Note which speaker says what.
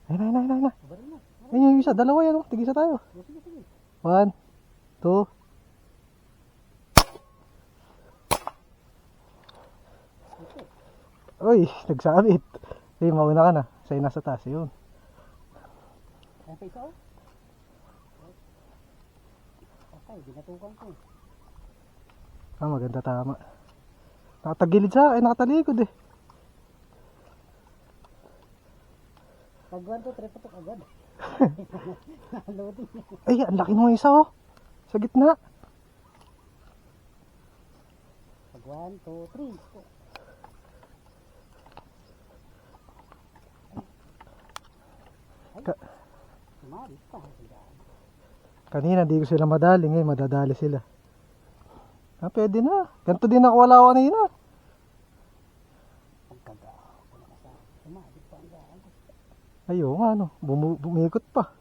Speaker 1: Ayun. Ayun yung isa, dalawa yan, oh. Tig-isa tayo. 1, 2. Uy, nagsabit. Hey, mauna ka na. Sa'yo nasa taas, yun. Ah, maganda, tama. Nakatagilid sa akin, nakatalikod eh.
Speaker 2: Pag 1, 2, 3, patok agad. Loading.
Speaker 1: Ay, ang laki ng isa oh. Sa gitna.
Speaker 2: Pag 1, 2, 3. Sumalit pa.
Speaker 1: Kanina di ko sila madali, ngayon madadali sila. Ah, pwede na. Ganito din ako wala ko kanina.
Speaker 2: Sumalit pa ang gago.
Speaker 1: Ayaw nga no, bumikot pa.